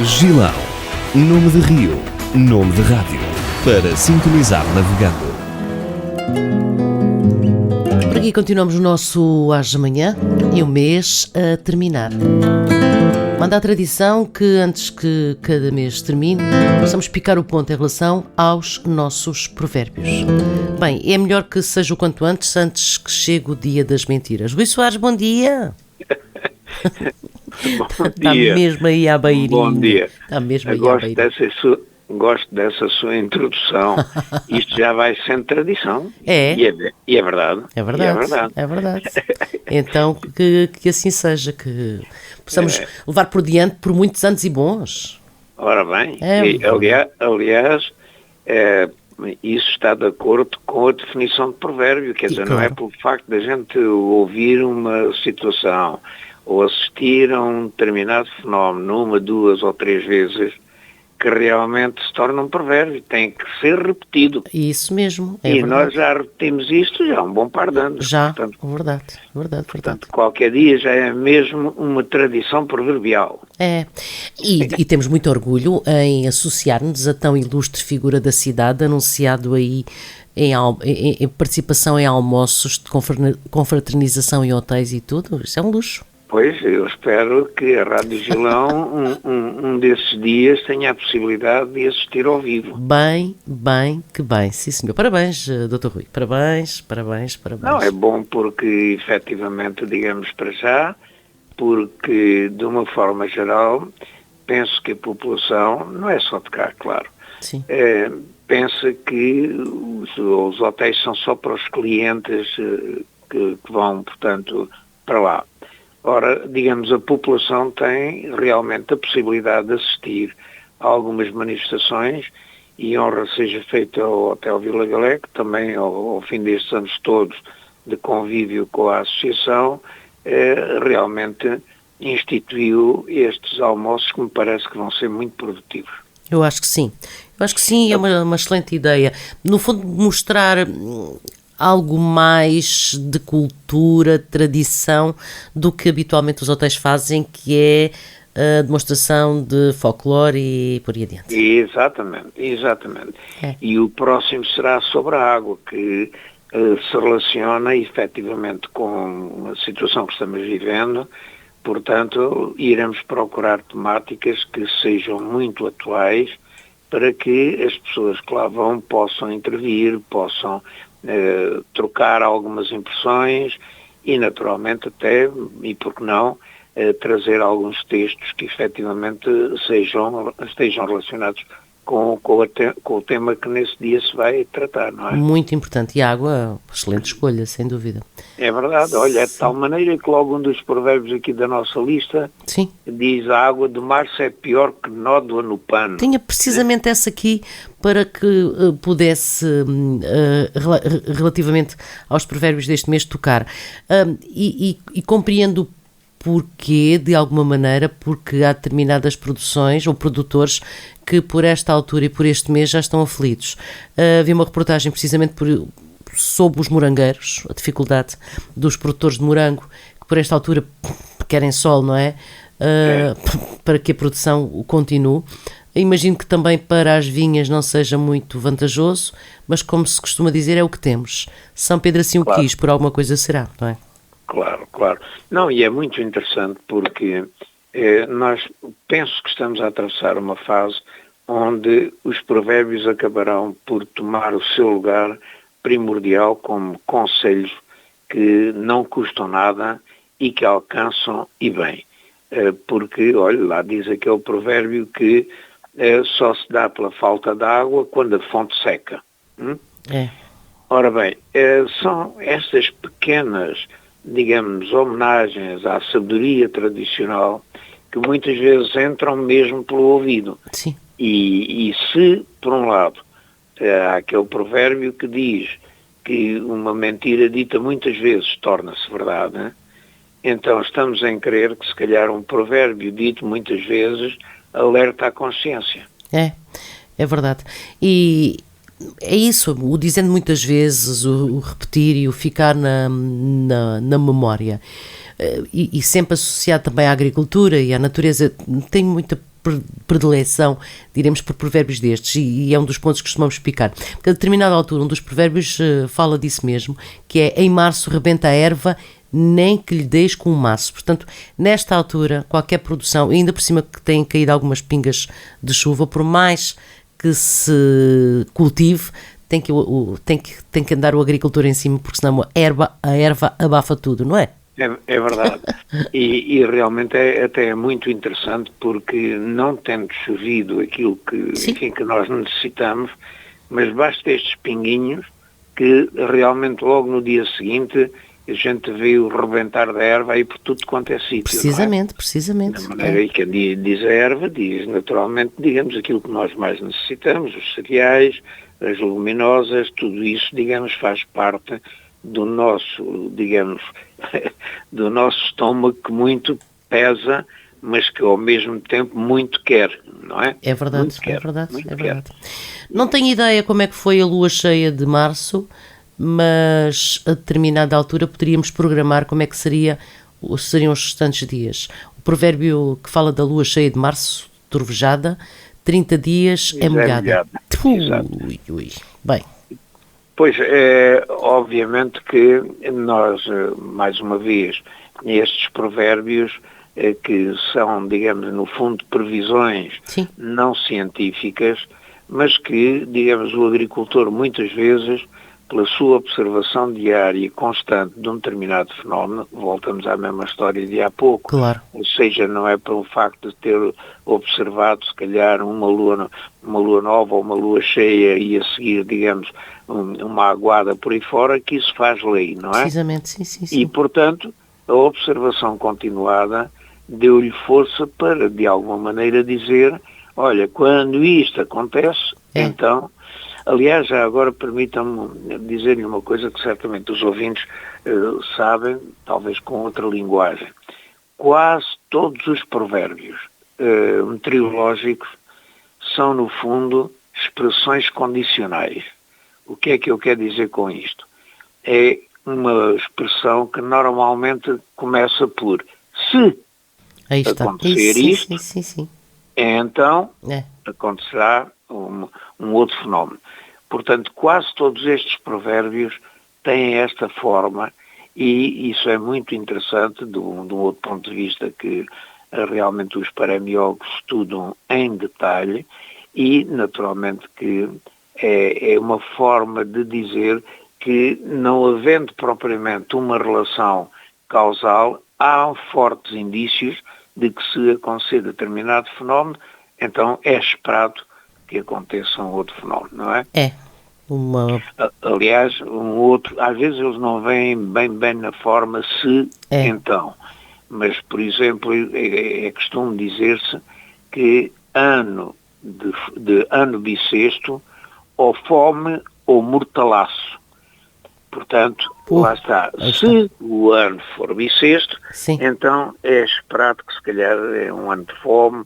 Gilão, nome de rio, nome de rádio, para sintonizar navegando. Por aqui continuamos o nosso Às de Manhã e o mês a terminar. Manda a tradição que antes que cada mês termine, possamos picar o ponto em relação aos nossos provérbios. Bem, é melhor que seja o quanto antes que chegue o dia das mentiras. Luís Soares, bom dia! Bom Está dia. mesmo aí à beirinha. Bom dia. Está mesmo aí à beirinha. Gosto dessa sua introdução. Isto já vai sendo tradição. É. E é verdade. É verdade. E é verdade. É verdade. Então, que assim seja, que possamos levar por diante por muitos anos e bons. Ora bem, É. aliás, isso está de acordo com a definição de provérbio, quer dizer, claro. não é pelo facto da gente ouvir uma situação ou assistir a um determinado fenómeno uma, duas ou três vezes que realmente se torna um provérbio, tem que ser repetido. Isso mesmo, é e verdade. nós já repetimos isto já há um bom par de anos. Já, Portanto, verdade. qualquer dia já é mesmo uma tradição proverbial. É, e temos muito orgulho em associar-nos a tão ilustre figura da cidade, anunciado aí em participação em almoços de confraternização em hotéis e tudo. Isso é um luxo. Pois, eu espero que a Rádio Gilão, um desses dias, tenha a possibilidade de assistir ao vivo. Bem, que bem, sim senhor. Parabéns, Dr. Rui, parabéns. Não, é bom porque, efetivamente, digamos para já, porque, de uma forma geral, penso que a população, não é só de cá, claro, Sim. Pensa que os hotéis são só para os clientes que vão, portanto, para lá. Ora, digamos, a população tem realmente a possibilidade de assistir a algumas manifestações e honra seja feita ao Hotel Vila Galé, que também ao fim destes anos todos de convívio com a associação, realmente instituiu estes almoços que me parece que vão ser muito produtivos. Eu acho que sim, é uma excelente ideia. No fundo, mostrar algo mais de cultura, tradição, do que habitualmente os hotéis fazem, que é a demonstração de folclore e por aí adiante. Exatamente. É. E o próximo será sobre a água, que se relaciona efetivamente com a situação que estamos vivendo. Portanto, iremos procurar temáticas que sejam muito atuais para que as pessoas que lá vão possam intervir, possam trocar algumas impressões e, naturalmente, até, e por que não, trazer alguns textos que efetivamente estejam relacionados com o tema que nesse dia se vai tratar, não é? Muito importante. E a água, excelente escolha, sem dúvida. É verdade. Olha, é de tal maneira que logo um dos provérbios aqui da nossa lista Sim. diz: a água de março é pior que nódoa no pano. Tinha precisamente essa aqui para que pudesse, relativamente aos provérbios deste mês, tocar. E compreendo porquê, de alguma maneira, porque há determinadas produções ou produtores que por esta altura e por este mês já estão aflitos. Havia uma reportagem precisamente sobre os morangueiros, a dificuldade dos produtores de morango, que por esta altura querem sol, não é? Para que a produção continue. Imagino que também para as vinhas não seja muito vantajoso, mas como se costuma dizer, é o que temos. São Pedro assim o quis, por alguma coisa será, não é? Claro. Não, e é muito interessante porque nós penso que estamos a atravessar uma fase onde os provérbios acabarão por tomar o seu lugar primordial como conselhos que não custam nada e que alcançam e bem. Porque, olha, lá diz aquele provérbio que só se dá pela falta de água quando a fonte seca. Ora bem, são estas pequenas, digamos, homenagens à sabedoria tradicional que muitas vezes entram mesmo pelo ouvido. Sim. E se, por um lado, há aquele provérbio que diz que uma mentira dita muitas vezes torna-se verdade, né? Então estamos em crer que se calhar um provérbio dito muitas vezes alerta a consciência. É verdade. E é isso, o dizendo muitas vezes, o repetir e o ficar na memória. e sempre associado também à agricultura e à natureza, tenho muita predileção, diremos, por provérbios destes, e é um dos pontos que costumamos picar, porque a determinada altura um dos provérbios fala disso mesmo, que é: em março rebenta a erva, nem que lhe deis com um maço. Portanto, nesta altura, qualquer produção, ainda por cima que têm caído algumas pingas de chuva, por mais que se cultive, tem que andar o agricultor em cima, porque senão a erva abafa tudo, não é? É verdade. E realmente até é muito interessante, porque não tendo chovido aquilo que nós necessitamos, mas basta estes pinguinhos que realmente logo no dia seguinte a gente vê o rebentar da erva aí por tudo quanto é sítio. Precisamente, não é? precisamente. Da maneira que diz a erva, diz naturalmente, digamos, aquilo que nós mais necessitamos, os cereais, as leguminosas, tudo isso, digamos, faz parte do nosso, digamos, do nosso estômago, que muito pesa, mas que ao mesmo tempo muito quer, não é? É verdade, é verdade, é verdade. Não tenho ideia como é que foi a lua cheia de março, mas a determinada altura poderíamos programar como é que seriam os restantes dias. O provérbio que fala da lua cheia de março, trovejada, 30 dias é molhada. Ui. Bem. Pois, obviamente que nós, mais uma vez, estes provérbios, que são, digamos, no fundo, previsões Sim. não científicas, mas que, digamos, o agricultor muitas vezes, pela sua observação diária e constante de um determinado fenómeno, voltamos à mesma história de há pouco, Claro. Ou seja, não é pelo facto de ter observado, se calhar, uma lua nova ou uma lua cheia e a seguir, digamos, uma aguada por aí fora, que isso faz lei, não é? Precisamente, sim. E, portanto, a observação continuada deu-lhe força para, de alguma maneira, dizer: olha, quando isto acontece, então... Aliás, já agora permitam-me dizer-lhe uma coisa que certamente os ouvintes sabem, talvez com outra linguagem. Quase todos os provérbios meteorológicos são, no fundo, expressões condicionais. O que é que eu quero dizer com isto? É uma expressão que normalmente começa por: se aí está. acontecer isto, sim. então acontecerá um outro fenómeno. Portanto, quase todos estes provérbios têm esta forma, e isso é muito interessante de um outro ponto de vista que realmente os paremiólogos estudam em detalhe, e naturalmente que é uma forma de dizer que, não havendo propriamente uma relação causal, há fortes indícios de que, se acontecer determinado fenómeno, então é esperado que aconteça um outro fenómeno, não é? Aliás, às vezes eles não vêm bem na forma se, então. Mas, por exemplo, é costume dizer-se que ano de ano bissexto, ou fome ou mortalaço. Portanto, lá está. Se o ano for bissexto, então é esperado que, se calhar, é um ano de fome.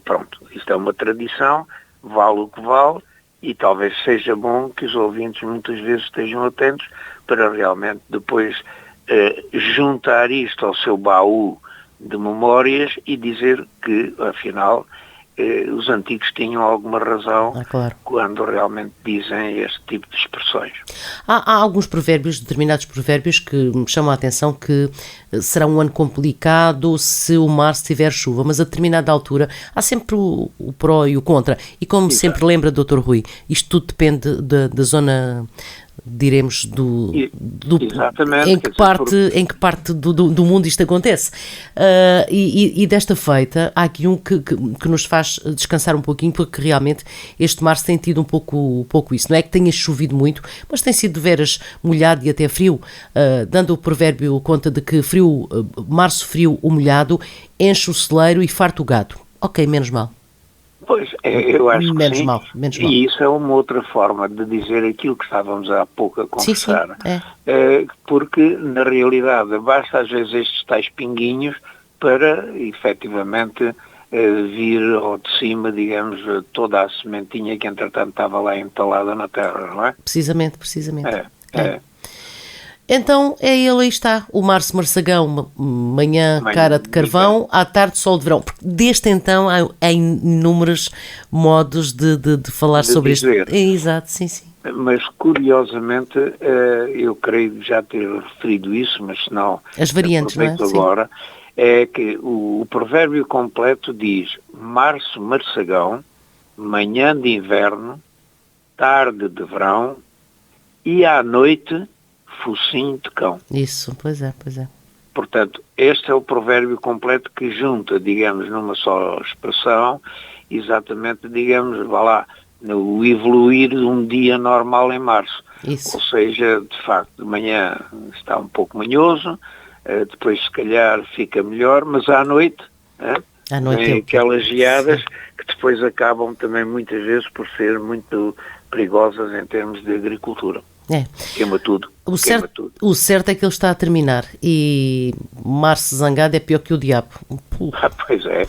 Pronto, isto é uma tradição, vale o que vale, e talvez seja bom que os ouvintes muitas vezes estejam atentos para realmente depois juntar isto ao seu baú de memórias e dizer que, afinal, os antigos tinham alguma razão quando realmente dizem este tipo de expressões. Há alguns provérbios, determinados provérbios, que me chamam a atenção, que será um ano complicado se o março tiver chuva, mas a determinada altura há sempre o pró e o contra. E como sempre lembra, Dr. Rui, isto tudo depende da zona, diremos, em que parte do mundo isto acontece. E desta feita, há aqui um que nos faz descansar um pouquinho, porque realmente este março tem tido um pouco isso. Não é que tenha chovido muito, mas tem sido de veras molhado e até frio, dando o provérbio conta de que março frio ou molhado enche o celeiro e farta o gado. Ok, menos mal. Pois, eu acho que menos sim. Mal. E isso é uma outra forma de dizer aquilo que estávamos há pouco a conversar. Sim. Porque, na realidade, basta às vezes estes tais pinguinhos para, efetivamente, vir ao de cima, digamos, toda a sementinha que, entretanto, estava lá entalada na terra, não é? Precisamente. Então é ele, aí está, o Márcio Marçagão, manhã cara de carvão, à tarde sol de verão. Porque desde então há inúmeros modos de falar De sobre dizer. isto. Exato, sim, sim. Mas, curiosamente, eu creio já ter referido isso, mas se não, As variantes, não é? aproveito Sim. agora, é que o provérbio completo diz março marçagão, manhã de inverno, tarde de verão e à noite focinho de cão. Isso, pois é, pois é. Portanto, este é o provérbio completo que junta, digamos, numa só expressão, exatamente, digamos, vá lá, no evoluir de um dia normal em março. Isso. Ou seja, de facto, de manhã está um pouco manhoso, depois se calhar fica melhor, mas à noite, À noite vem é o quê? aquelas geadas que depois acabam também muitas vezes por ser muito perigosas em termos de agricultura. É. Queima tudo. O Queima tudo. certo é que ele está a terminar e Março zangado é pior que o diabo. Pois é.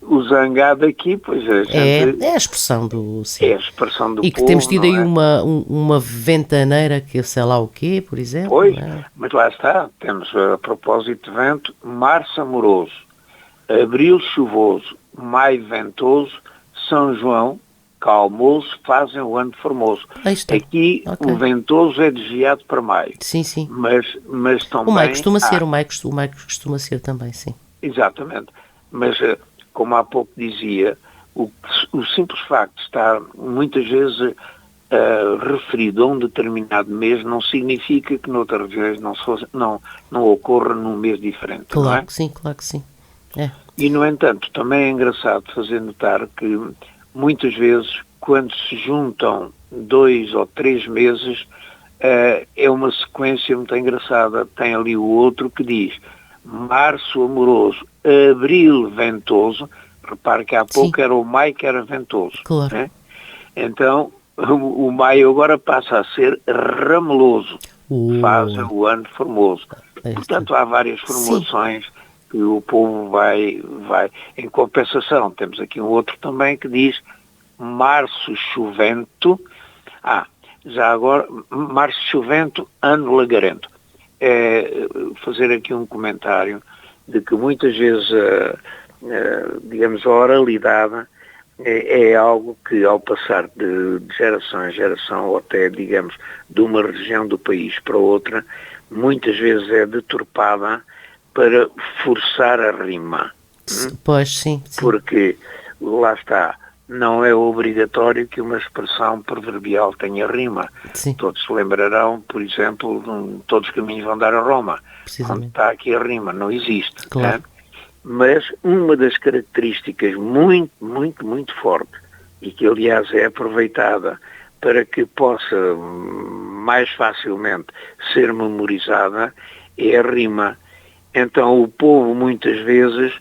O zangado aqui, pois a gente, É a expressão do... Sim. é a expressão do E que povo, temos tido não aí é? uma ventaneira que eu sei lá o quê, por exemplo. Pois, não é? mas lá está, temos a propósito de vento, março amoroso, abril chuvoso, maio ventoso, São João calmoso, fazem o ano formoso. Aí está. Aqui Ok. o ventoso é desviado para maio, Sim, sim. mas também... O Maio costuma há- ser, o Maio costuma ser também, sim. Exatamente. Mas, como há pouco dizia, o simples facto de estar muitas vezes referido a um determinado mês não significa que noutras vezes não ocorra num mês diferente, não Claro é? que sim, claro que sim. É. E, no entanto, também é engraçado fazer notar que muitas vezes, quando se juntam 2 ou 3 meses, é uma sequência muito engraçada. Tem ali o outro que diz março amoroso, abril ventoso. Repare que há pouco Sim. era o maio que era ventoso. Claro. Né? Então, o maio agora passa a ser rameloso. Faz o ano formoso. Aí está. Portanto, há várias formulações que o povo vai. Em compensação, temos aqui um outro também que diz março chuvento. Já agora, março chuvento, ano lagarento. Fazer aqui um comentário de que muitas vezes, digamos, a oralidade é algo que, ao passar de geração em geração, ou até, digamos, de uma região do país para outra, muitas vezes é deturpada para forçar a rima. Pois, sim, sim. Porque, lá está, não é obrigatório que uma expressão proverbial tenha rima. Sim. Todos se lembrarão, por exemplo, todos os caminhos vão dar a Roma. Precisamente. Onde está aqui a rima? Não existe. Claro. Né? Mas uma das características muito, muito, muito forte, e que aliás é aproveitada para que possa mais facilmente ser memorizada, é a rima. Então o povo muitas vezes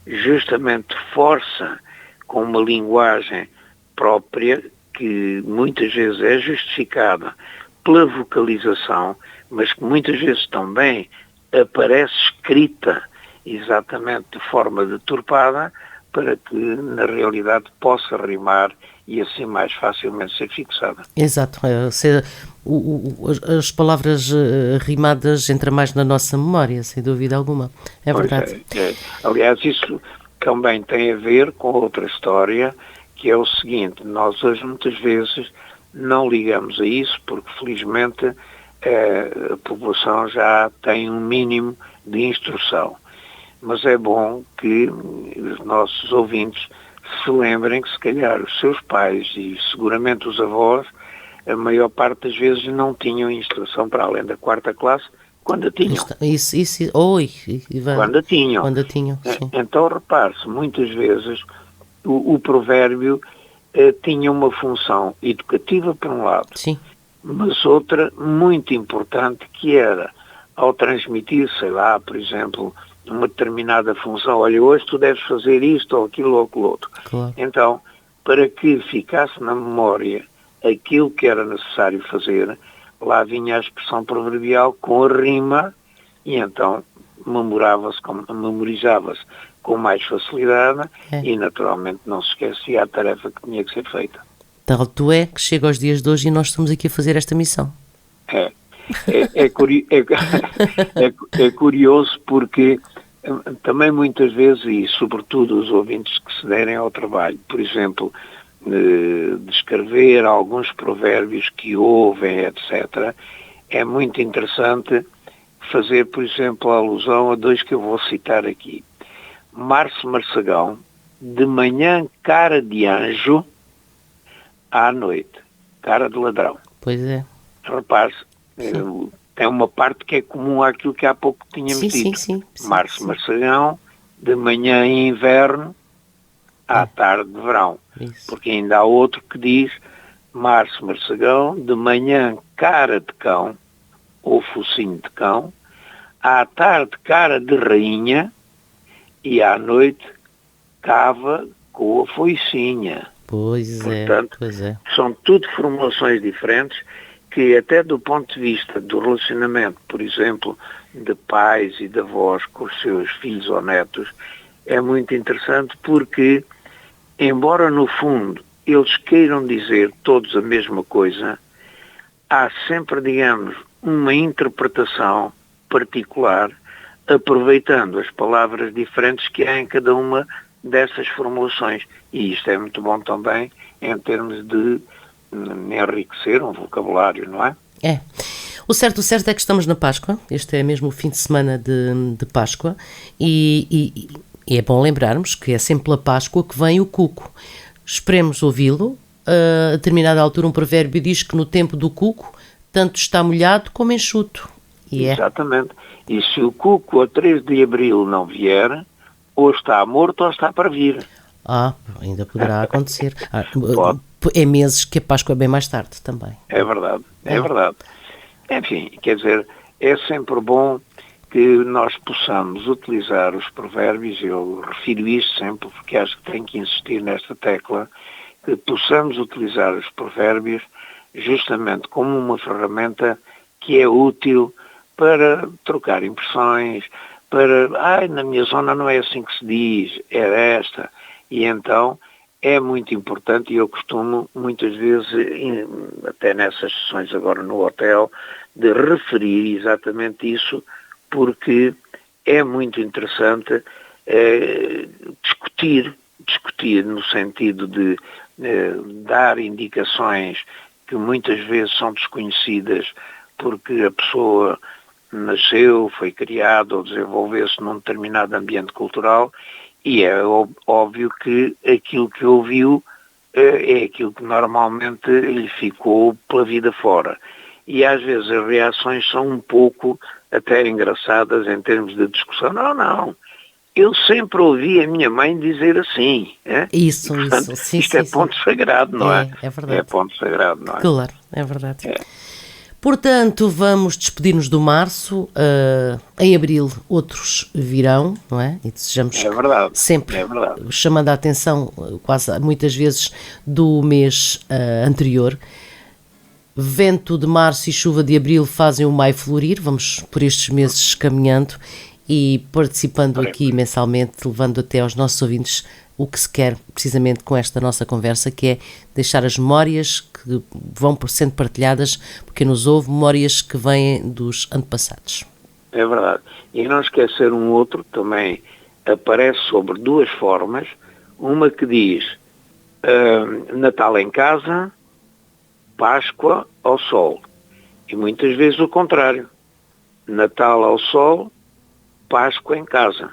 justamente força com uma linguagem própria que muitas vezes é justificada pela vocalização, mas que muitas vezes também aparece escrita exatamente de forma deturpada para que na realidade possa rimar e assim mais facilmente ser fixada. Exato. As palavras rimadas entram mais na nossa memória, sem dúvida alguma. É verdade. Aliás, isso também tem a ver com outra história, que é o seguinte: nós hoje muitas vezes não ligamos a isso porque felizmente a população já tem um mínimo de instrução. Mas é bom que os nossos ouvintes se lembrem que se calhar os seus pais e seguramente os avós, a maior parte das vezes não tinham instrução para além da 4ª classe, quando a tinham. Isso. Quando a tinham. Quando a tinham, sim. Então, repare-se, muitas vezes o provérbio tinha uma função educativa por um lado, Sim. mas outra muito importante, que era ao transmitir, sei lá, por exemplo, uma determinada função. Olha, hoje tu deves fazer isto ou aquilo ou aquilo outro. Claro. Então, para que ficasse na memória aquilo que era necessário fazer, lá vinha a expressão proverbial com a rima e então memorizava-se com mais facilidade e naturalmente não se esquecia a tarefa que tinha que ser feita. Tanto é que chega aos dias de hoje e nós estamos aqui a fazer esta missão. é curioso porque também muitas vezes, e sobretudo os ouvintes que se derem ao trabalho, por exemplo, de escrever alguns provérbios que ouvem, etc., é muito interessante fazer, por exemplo, alusão a dois que eu vou citar aqui. Março Marçagão, de manhã cara de anjo, à noite cara de ladrão. Pois é. Repare, tem uma parte que é comum àquilo que há pouco tínhamos dito. Sim. Março Marçagão, de manhã inverno, à tarde de verão. Isso. Porque ainda há outro que diz Março Marçagão, de manhã cara de cão, ou focinho de cão, à tarde cara de rainha e à noite cava com a foicinha. Portanto, são tudo formulações diferentes que até do ponto de vista do relacionamento, por exemplo, de pais e de avós com os seus filhos ou netos, é muito interessante porque, embora no fundo eles queiram dizer todos a mesma coisa, há sempre, digamos, uma interpretação particular, aproveitando as palavras diferentes que há em cada uma dessas formulações. E isto é muito bom também em termos de enriquecer um vocabulário, não é? É. O certo é que estamos na Páscoa. Este é mesmo o fim de semana de Páscoa e é bom lembrarmos que é sempre pela Páscoa que vem o cuco. Esperemos ouvi-lo. A determinada altura um provérbio diz que no tempo do cuco tanto está molhado como enxuto. Exatamente. E se o cuco a 3 de abril não vier, ou está morto ou está para vir. Ainda poderá acontecer. É meses que a Páscoa é bem mais tarde também. É verdade. Enfim, quer dizer, é sempre bom que nós possamos utilizar os provérbios, eu refiro isto sempre porque acho que tenho que insistir nesta tecla, que possamos utilizar os provérbios justamente como uma ferramenta que é útil para trocar impressões, para, na minha zona não é assim que se diz, é esta. E então é muito importante, e eu costumo muitas vezes, até nessas sessões agora no hotel, de referir exatamente isso, porque é muito interessante discutir no sentido de dar indicações que muitas vezes são desconhecidas porque a pessoa nasceu, foi criada ou desenvolveu-se num determinado ambiente cultural e é óbvio que aquilo que ouviu é aquilo que normalmente lhe ficou pela vida fora. E às vezes as reações são um pouco até engraçadas em termos de discussão. Não, eu sempre ouvi a minha mãe dizer assim. Isso, portanto, sim. Isto é ponto sagrado, não é? É verdade. É ponto sagrado, não é? Claro, é verdade. Portanto, vamos despedir-nos do março. Em abril outros virão, não é? E desejamos sempre, chamando a atenção quase muitas vezes do mês anterior. Vento de março e chuva de abril fazem o maio florir. Vamos por estes meses caminhando e participando aqui mensalmente, levando até aos nossos ouvintes o que se quer precisamente com esta nossa conversa, que é deixar as memórias que vão sendo partilhadas, porque nos ouve, memórias que vêm dos antepassados. É verdade. E não esquecer um outro que também aparece sobre duas formas. Uma que diz Natal em casa, Páscoa ao sol. E muitas vezes o contrário. Natal ao sol, Páscoa em casa.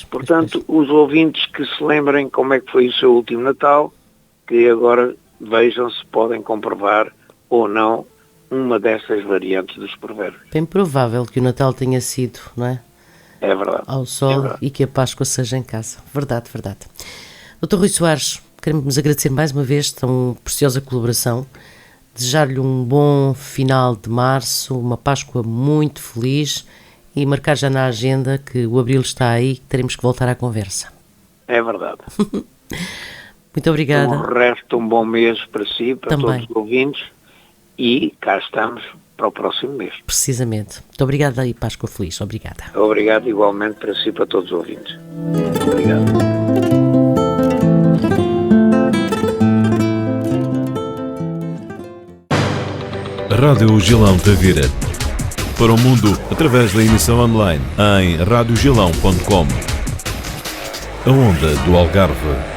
Portanto, os ouvintes que se lembrem como é que foi o seu último Natal, que agora vejam se podem comprovar ou não uma dessas variantes dos provérbios. Bem provável que o Natal tenha sido, não é? É verdade. Ao sol e que a Páscoa seja em casa. Verdade. Dr. Rui Soares, queremos agradecer mais uma vez tão preciosa colaboração, desejar-lhe um bom final de março, uma Páscoa muito feliz e marcar já na agenda que o abril está aí, que teremos que voltar à conversa. É verdade. Muito obrigada. Um resto, um bom mês para si, para também. Todos os ouvintes, e cá estamos para o próximo mês. Precisamente. Muito obrigada e Páscoa feliz. Obrigada. Obrigado igualmente para si, para todos os ouvintes. Obrigado. Rádio Gilão Tavira, para o mundo através da emissão online em radiogilão.com. A onda do Algarve.